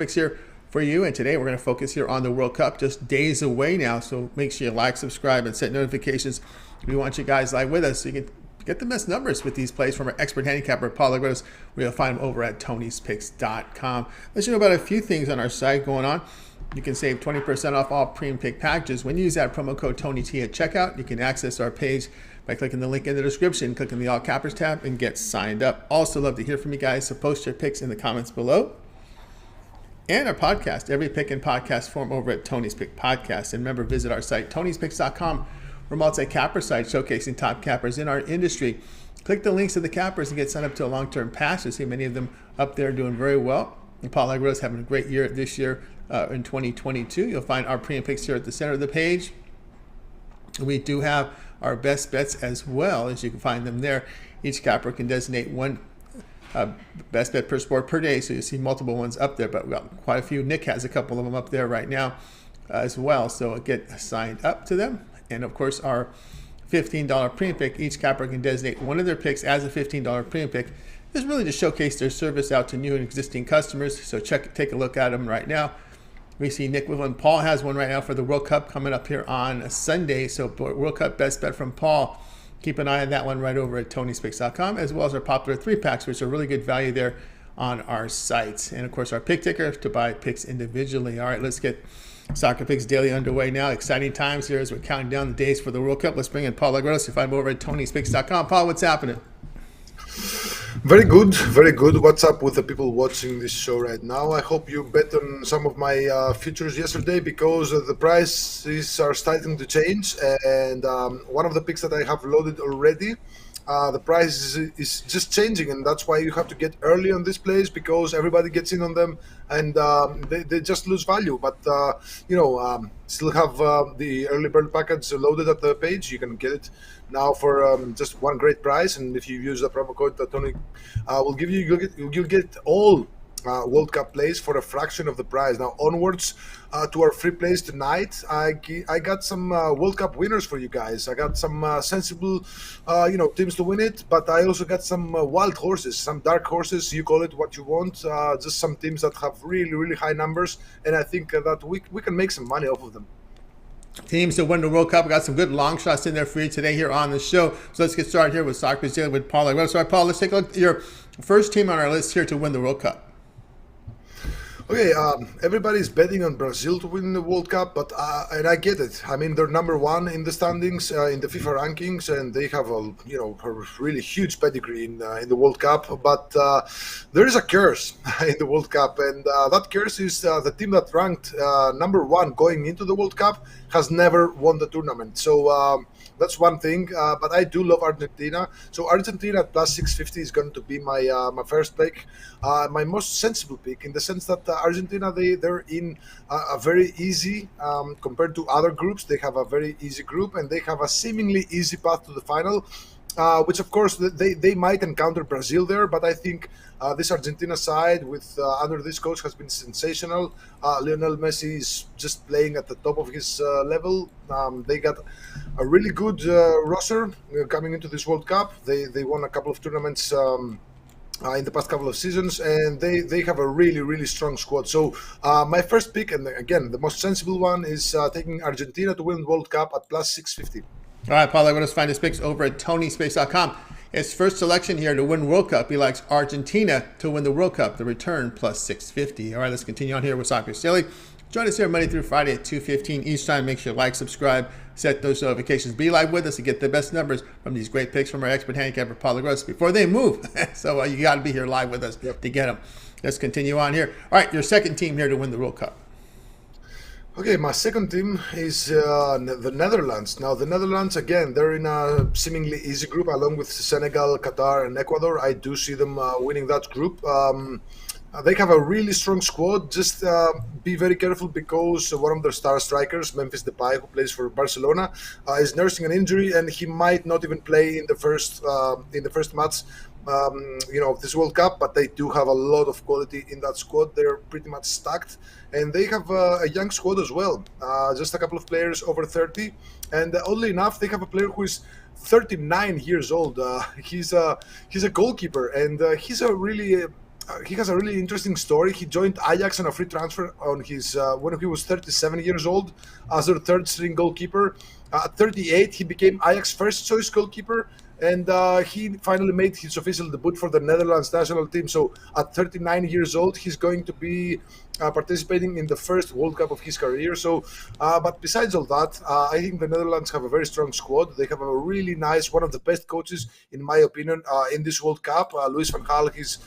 Topics here for you, and today we're going to focus here on the World Cup, just days away now. So make sure you like, subscribe, and set notifications. We want you guys live with us so you can get the best numbers with these plays from our expert handicapper, Paul Legros. We'll find them over at Tony'sPicks.com. Let you know about a few things on our site going on. You can save 20% off all premium pick packages when you use that promo code TonyT at checkout. You can access our page by clicking the link in the description, clicking the All Cappers tab, and get signed up. Also love to hear from you guys, so post your picks in the comments below. And our podcast, every pick in podcast form over at Tony's Pick Podcast. And remember, visit our site, Tony'sPicks.com. We're a multi-capper site showcasing top cappers in our industry. Click the links to the cappers and get signed up to a long-term pass. You'll see many of them up there doing very well. And Paul Legros having a great year this year in 2022. You'll find our premium picks here at the center of the page. We do have our best bets as well, as you can find them there. Each capper can designate one best bet per sport per day, so you see multiple ones up there, but we've got quite a few. Nick has a couple of them up there right now as well, so get signed up to them. And of course, our $15 premium pick, each capper can designate one of their picks as a $15 premium pick. This is really to showcase their service out to new and existing customers, so take a look at them right now. We see Nick with one. Paul has one right now for the World Cup coming up here on Sunday, so World Cup best bet from Paul. Keep an eye on that one right over at Tony'sPicks.com, as well as our popular 3-packs, which are really good value there on our sites. And of course, our pick ticker to buy picks individually. All right, let's get Soccer Picks Daily underway now. Exciting times here as we're counting down the days for the World Cup. Let's bring in Paul Legros to find him over at Tony'sPicks.com. Paul, what's happening? Very good, very good. What's up with the people watching this show right now? I hope you bet on some of my futures yesterday, because the prices are starting to change. And one of the picks that I have loaded already, the price is just changing, and that's why you have to get early on this place, because everybody gets in on them and they just lose value. But still have the early bird package loaded at the page. You can get it now for just one great price, and if you use the promo code that Tony will give you, you'll get all World Cup plays for a fraction of the price. Now onwards to our free plays tonight, I got some World Cup winners for you guys. I got some sensible teams to win it, but I also got some wild horses, some dark horses, you call it what you want, just some teams that have really, really high numbers, and I think that we can make some money off of them. Teams to win the World Cup. We got some good long shots in there for you today here on the show. So let's get started here with Soccer Picks Daily with Paul Legros. All right, Paul, let's take a look at your first team on our list here to win the World Cup. Okay, everybody's betting on Brazil to win the World Cup, but and I get it. I mean, they're number one in the standings in the FIFA rankings, and they have a really huge pedigree in the World Cup. But there is a curse in the World Cup, and that curse is the team that ranked number one going into the World Cup has never won the tournament. So that's one thing. But I do love Argentina. So Argentina at plus 650 is going to be my first pick, my most sensible pick, in the sense that Argentina, they're in a very easy, compared to other groups, they have a very easy group, and they have a seemingly easy path to the final, which of course they might encounter Brazil there, but I think this Argentina side with under this coach has been sensational. Lionel Messi is just playing at the top of his level. They got a really good roster coming into this World Cup. They won a couple of tournaments in the past couple of seasons, and they have a really, really strong squad. So my first pick, and again the most sensible one, is taking Argentina to win World Cup at plus 650. All right, Paul, let us find his picks over at Tony'sPicks.com. His first selection here to win World Cup, he likes Argentina to win the World Cup, the return plus 650. All right, let's continue on here with Soccer Picks Daily. Join us here Monday through Friday at 2:15 each time. Make sure you like, subscribe, set those notifications. Be live with us to get the best numbers from these great picks from our expert handicapper, Paul Legros, before they move. So you got to be here live with us to get them. Let's continue on here. All right, your second team here to win the World Cup. Okay, my second team is the Netherlands. Now, the Netherlands, again, they're in a seemingly easy group along with Senegal, Qatar, and Ecuador. I do see them winning that group. They have a really strong squad. Just be very careful, because one of their star strikers, Memphis Depay, who plays for Barcelona, is nursing an injury, and he might not even play in the first match of this World Cup. But they do have a lot of quality in that squad. They're pretty much stacked, and they have a young squad as well. Just a couple of players over 30, and oddly enough, they have a player who is 39 years old. He's a goalkeeper, and he's a really he has a really interesting story. He joined Ajax on a free transfer on his when he was 37 years old as their third string goalkeeper. At 38, he became Ajax first choice goalkeeper, and he finally made his official debut for the Netherlands national team. So at 39 years old, he's going to be participating in the first World Cup of his career. So, but besides all that, I think the Netherlands have a very strong squad. They have a really nice, one of the best coaches, in my opinion, in this World Cup. Louis van Gaal, he's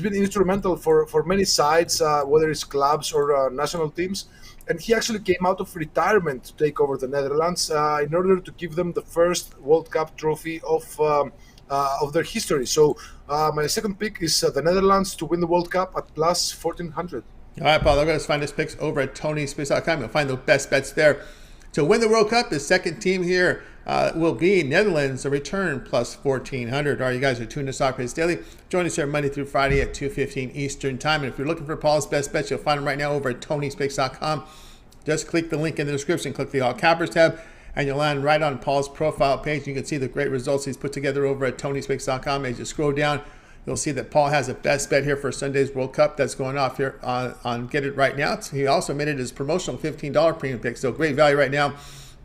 been instrumental for many sides, whether it's clubs or national teams. And he actually came out of retirement to take over the Netherlands in order to give them the first World Cup trophy of their history. So my second pick is the Netherlands to win the World Cup at plus 1400. All right, Paul, I'm going to find his picks over at TonySpace.com. You'll find the best bets there. To win the World Cup, the second team here will be Netherlands, a return plus 1,400. All right, you guys are tuned to Soccer Daily. Join us here Monday through Friday at 2:15 Eastern Time. And if you're looking for Paul's best bets, you'll find them right now over at TonySpace.com. Just click the link in the description, click the All Cappers tab, and you'll land right on Paul's profile page. You can see the great results he's put together over at TonySpace.com. As you scroll down, you'll see that Paul has a best bet here for Sunday's World Cup that's going off here on Get It Right Now. He also made it his promotional $15 premium pick. So great value right now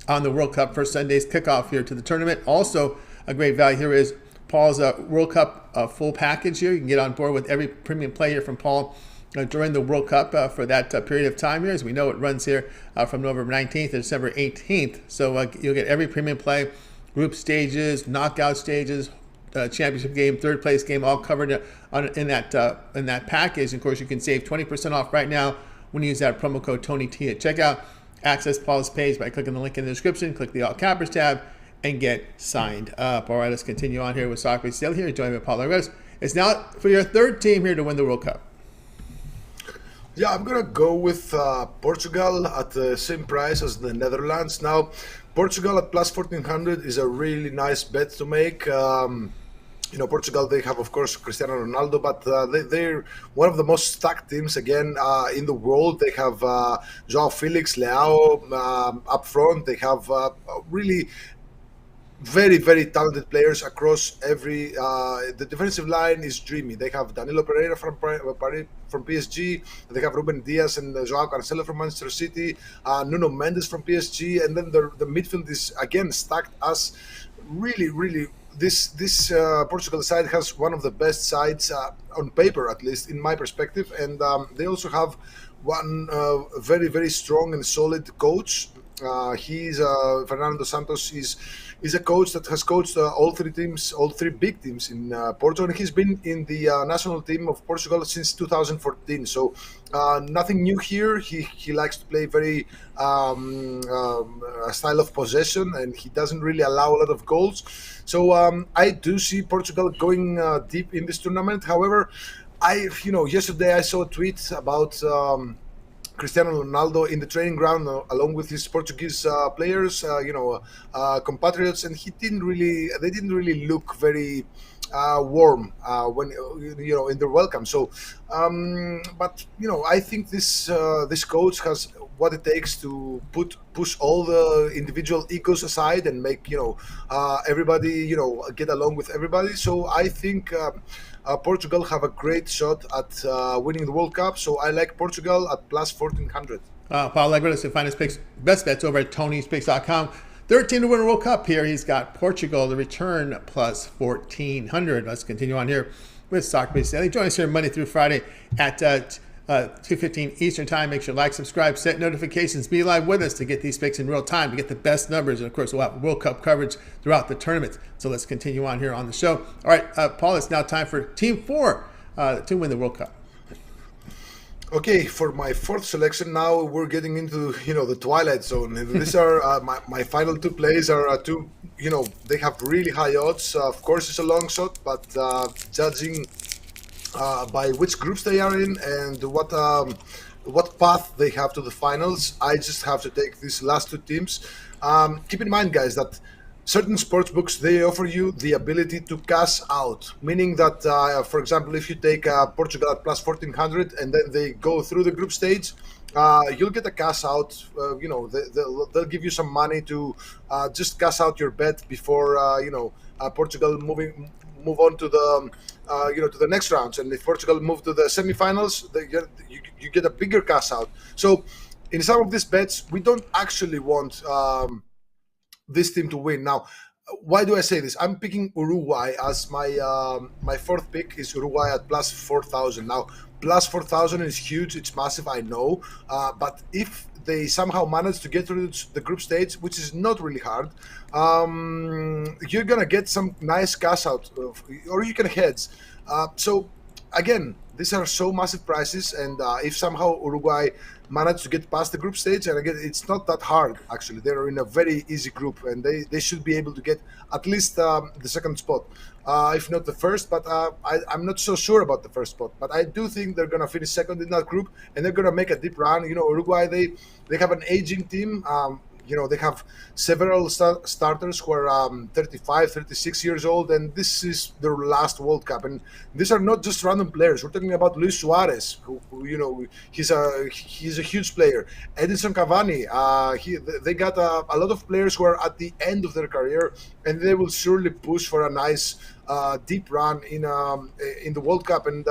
on the World Cup for Sunday's kickoff here to the tournament. Also, a great value here is Paul's World Cup full package here. You can get on board with every premium play here from Paul during the World Cup for that period of time here. As we know, it runs here from November 19th to December 18th. So you'll get every premium play, group stages, knockout stages, championship game, third place game, all covered in that package. And of course, you can save 20% off right now when you use that promo code TonyT at checkout. Access Paul's page by clicking the link in the description, click the All Cappers tab, and get signed up. All right, let's continue on here with Soccer Daily here. Join me, Paul Lagos. It's now for your third team here to win the World Cup. Yeah, I'm going to go with Portugal at the same price as the Netherlands. Now, Portugal at plus 1,400 is a really nice bet to make. Portugal, they have, of course, Cristiano Ronaldo, but they're one of the most stacked teams, again, in the world. They have João Felix, Leao up front. They have really very, very talented players across every. The defensive line is dreamy. They have Danilo Pereira from PSG. They have Ruben Diaz and Joao Cancelo from Manchester City. Nuno Mendes from PSG, and then the midfield is again stacked as really, really. This Portugal side has one of the best sides on paper, at least in my perspective, and they also have one very, very strong and solid coach. He's Fernando Santos is a coach that has coached all three big teams in Porto, and he's been in the national team of Portugal since 2014. So nothing new here. He likes to play very a style of possession, and he doesn't really allow a lot of goals. So I do see Portugal going deep in this tournament. However, yesterday I saw a tweet about Cristiano Ronaldo in the training ground along with his Portuguese players, compatriots, and they didn't really look very warm when in their welcome. So, but I think this coach has what it takes to push all the individual egos aside and make everybody get along with everybody. So I think Portugal have a great shot at winning the World Cup. So I like Portugal at plus 1,400. Paul Legros can find his picks, best bets over at TonySpicks.com. 13 to win a World Cup here. He's got Portugal, the return, plus 1,400. Let's continue on here with Soccer Daily. Join us here Monday through Friday at 2:15 Eastern Time. Make sure you like, subscribe, set notifications, be live with us to get these picks in real time, to get the best numbers. And of course, we'll have World Cup coverage throughout the tournament. So let's continue on here on the show. All right, Paul, it's now time for Team 4 to win the World Cup. Okay, for my fourth selection, now we're getting into the twilight zone. These are my final two plays are two. They have really high odds. Of course, it's a long shot, but judging by which groups they are in and what path they have to the finals, I just have to take these last two teams. Keep in mind, guys, that certain sports books, they offer you the ability to cash out, meaning that, for example, if you take Portugal at plus 1,400 and then they go through the group stage, you'll get a cash out. They'll give you some money to just cash out your bet before Portugal move on to the to the next rounds, and if Portugal move to the semifinals, you get a bigger cash out. So in some of these bets, we don't actually want this team to win. Now, why do I say this? I'm picking Uruguay as my fourth pick is Uruguay at plus 4,000. Now, plus 4,000 is huge. It's massive, I know. But if they somehow manage to get through the group stage, which is not really hard, you're going to get some nice cash out, or you can hedge. So, again, these are so massive prices, and if somehow Uruguay manage to get past the group stage, and again, it's not that hard, actually. They're in a very easy group, and they should be able to get at least the second spot, if not the first, but I'm not so sure about the first spot. But I do think they're going to finish second in that group, and they're going to make a deep run. Uruguay, they have an aging team. They have several starters who are 35, 36 years old, and this is their last World Cup. And these are not just random players. We're talking about Luis Suarez, who he's a huge player. Edinson Cavani, they got a lot of players who are at the end of their career, and they will surely push for a nice deep run in the World Cup. And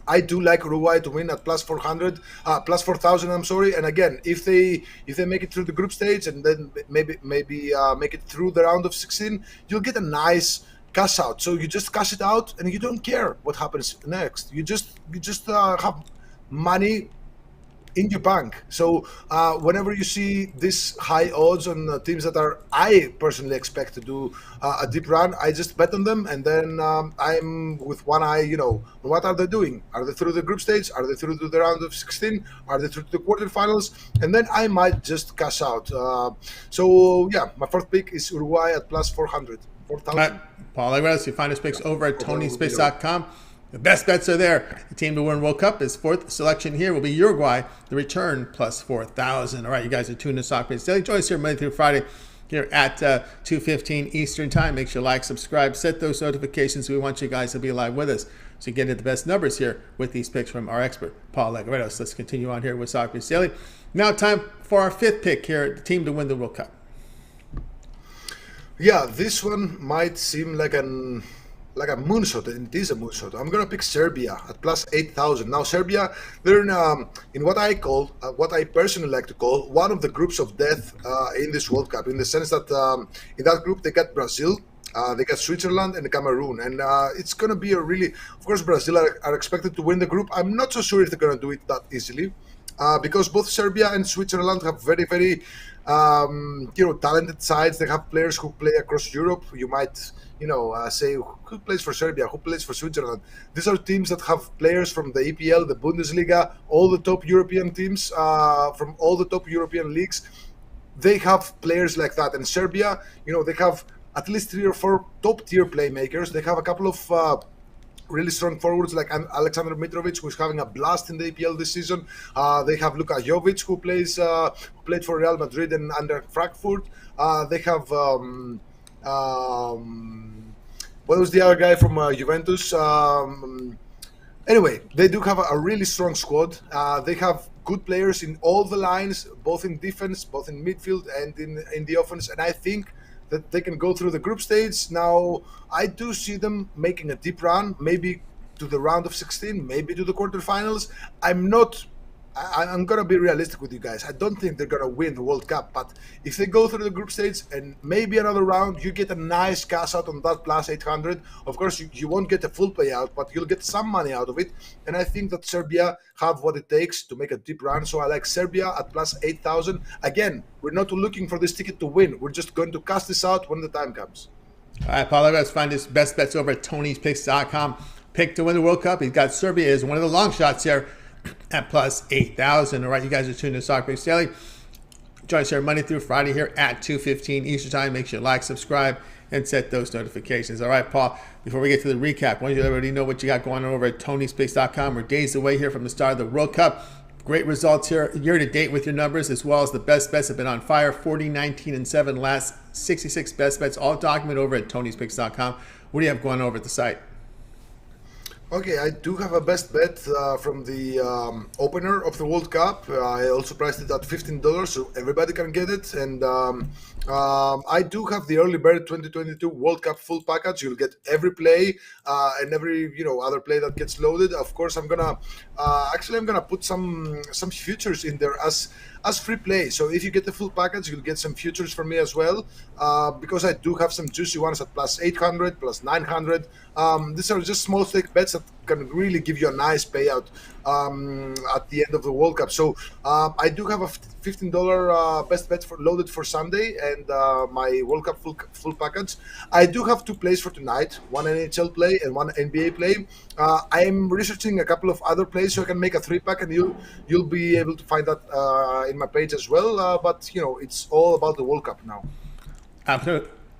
I do like Uruguay to win at plus 400, plus 4,000. I'm sorry. And again, if they make it through the group stage and then maybe make it through the round of 16, you'll get a nice cash out. So you just cash it out, and you don't care what happens next. You just have money in your bank. So whenever you see this high odds on teams that I personally expect to do a deep run, I just bet on them, and then I'm with one eye, what are they doing? Are they through the group stage? Are they through to the round of 16? Are they through to the quarterfinals? And then I might just cash out. So yeah, my fourth pick is Uruguay at plus 400. 4,000. Paul Legredos, you find his picks over at TonySpace.com. The best bets are there. The team to win World Cup is fourth selection here will be Uruguay. The return plus 4,000. All right, you guys are tuned to Soccer Daily. Join us here Monday through Friday here at 2:15 Eastern Time. Make sure you like, subscribe, set those notifications. We want you guys to be live with us so you get the best numbers here with these picks from our expert, Paul Legredos. Let's continue on here with Soccer Daily. Now time for our fifth pick here, the team to win the World Cup. Yeah, this one might seem like a moonshot, and it is a moonshot. I'm gonna pick Serbia at plus 8,000. Now Serbia, they're in what I call, what I personally like to call, one of the groups of death in this World Cup, in the sense that in that group they got Brazil, they got Switzerland and Cameroon, and it's gonna be a really, of course, Brazil are expected to win the group. I'm not so sure if they're gonna do it that easily, because both Serbia and Switzerland have very, very talented sides. They have players who play across Europe. You might say who plays for Serbia, who plays for Switzerland. These are teams that have players from the EPL, the Bundesliga, all the top European teams from all the top European leagues. They have players like that. And Serbia, they have at least 3 or 4 top tier playmakers. They have a couple of really strong forwards like Alexander Mitrovic, who's having a blast in the EPL this season. They have Luka Jovic, who played for Real Madrid and under Frankfurt. They have what was the other guy from Juventus? Anyway, they do have a really strong squad. They have good players in all the lines, both in defense, both in midfield, and in the offense. And I think that they can go through the group stage. Now, I do see them making a deep run, maybe to the round of 16, maybe to the quarterfinals. I'm going to be realistic with you guys. I don't think they're going to win the World Cup, but if they go through the group stage and maybe another round, you get a nice cash out on that plus 800. Of course, you won't get a full payout, but you'll get some money out of it. And I think that Serbia have what it takes to make a deep run. So I like Serbia at plus 8,000. Again, we're not looking for this ticket to win. We're just going to cast this out when the time comes. All right, Paul, let's find his best bets over at Tony'sPicks.com. Pick to win the World Cup. He's got Serbia as one of the long shots here at plus 8,000. All right, you guys are tuned to Soccer Picks Daily. Join us here Monday through Friday here at 2:15 Eastern Time. Make sure you like, subscribe, and set those notifications. All right, Paul, before we get to the recap, I want you to already know what you got going on over at Tony'sPicks.com. We're days away here from the start of the World Cup. Great results here year to date with your numbers, as well as the best bets have been on fire. 40, 19, and 7 last 66 best bets, all documented over at Tony'sPicks.com. What do you have going over at the site? Okay, I do have a best bet from the opener of the World Cup. I also priced it at $15, so everybody can get it. And I do have the early bird 2022 World Cup full package. You'll get every play and every other play that gets loaded. Of course, I'm gonna put some futures in there as free play. So if you get the full package, you'll get some futures from me as well, because I do have some juicy ones at plus 800, plus 900. These are just small stake bets that can really give you a nice payout at the end of the World Cup. So I do have a $15 best bet loaded for Sunday, and my World Cup full package. I do have two plays for tonight: one NHL play and one NBA play. I am researching a couple of other plays, so I can make a 3-pack, and you'll be able to find that in my page as well. But it's all about the World Cup now.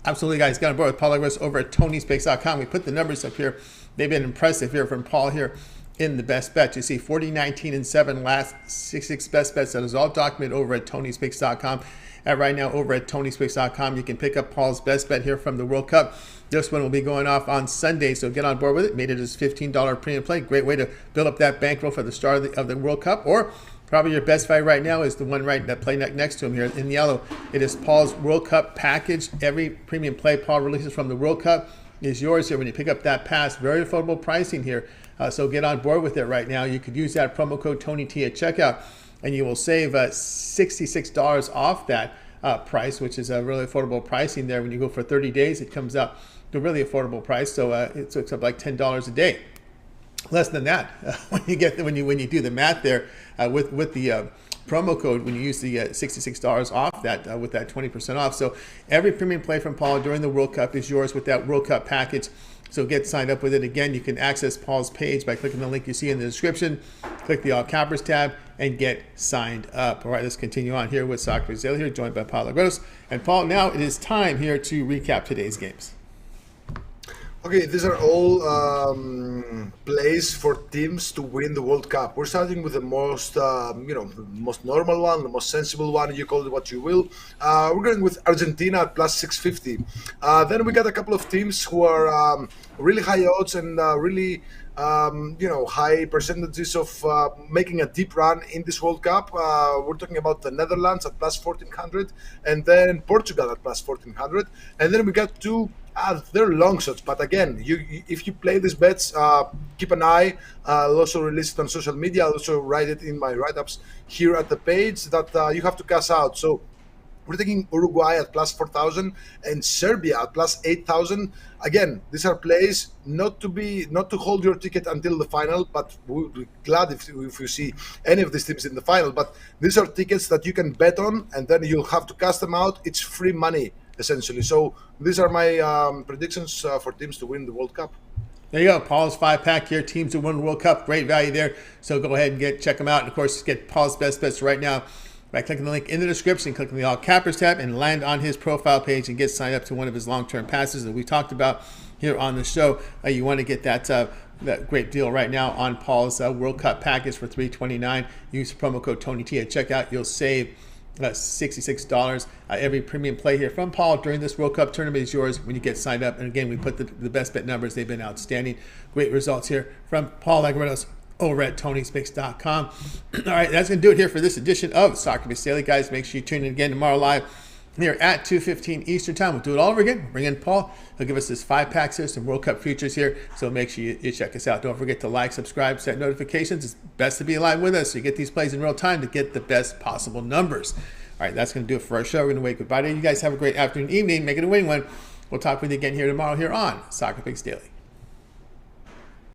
Absolutely, guys. Got on board with Paul Agros over at TonySpakes.com. We put the numbers up here. They've been impressive here from Paul here in the best bet. You see 40, 19, and 7 last 6 best bets. That is all documented over at TonySpakes.com. And right now over at TonySpakes.com, you can pick up Paul's best bet here from the World Cup. This one will be going off on Sunday, so get on board with it. Made it as $15 premium play. Great way to build up that bankroll for the start of the World Cup. Or probably your best fight right now is the one that play next to him here in yellow. It is Paul's World Cup package. Every premium play Paul releases from the World Cup is yours here when you pick up that pass. Very affordable pricing here. So get on board with it right now. You could use that promo code TonyT at checkout, and you will save $66 off that price, which is a really affordable pricing there. When you go for 30 days, it comes up to a really affordable price. So it's up like $10 a day. Less than that when you do the math there with the promo code, when you use the $66 off that with that 20% off. So every premium play from Paul during the World Cup is yours with that World Cup package. So get signed up with it. Again, you can access Paul's page by clicking the link you see in the description. Click the All Cappers tab and get signed up. All right, let's continue on here with Soccer Daily here, joined by Paul Agros. And Paul, now it is time here to recap today's games. Okay, these are all plays for teams to win the World Cup. We're starting with the most, the most normal one, the most sensible one. You call it what you will. We're going with Argentina at plus 650. Then we got a couple of teams who are really high odds and really, high percentages of making a deep run in this World Cup. We're talking about the Netherlands at plus 1400, and then Portugal at plus 1400, and then we got two. They're long shots, but again, if you play these bets, keep an eye. I'll also release it on social media. I'll also write it in my write-ups here at the page that you have to cash out. So we're taking Uruguay at plus 4,000 and Serbia at plus 8,000. Again, these are plays not to hold your ticket until the final, but we'll be glad if you see any of these teams in the final. But these are tickets that you can bet on, and then you'll have to cash them out. It's free money, essentially. So these are my predictions for teams to win the World Cup. There you go, Paul's 5-pack here, teams to win the World Cup. Great value there. So go ahead and check them out. And of course, get Paul's best bets right now by clicking the link in the description, clicking the All Cappers tab, and land on his profile page and get signed up to one of his long-term passes that we talked about here on the show. You want to get that great deal right now on Paul's World Cup package for $329. Use promo code TonyT at checkout. You'll save $66. Every premium play here from Paul during this World Cup tournament is yours when you get signed up. And again, we put the best bet numbers. They've been outstanding. Great results here from Paul Agros over at TonySpakes.com. All right, that's going to do it here for this edition of Soccer Daily. Guys, make sure you tune in again tomorrow live here at 2:15 Eastern Time. We'll do it all over again. We'll bring in Paul. He'll give us this 5-packs here, some World Cup futures here. So make sure you check us out. Don't forget to like, subscribe, set notifications. It's best to be live with us so you get these plays in real time to get the best possible numbers. All right, that's going to do it for our show. We're going to wave goodbye to you guys. Have a great afternoon, evening. Make it a win-win. We'll talk with you again here tomorrow here on Soccer Daily.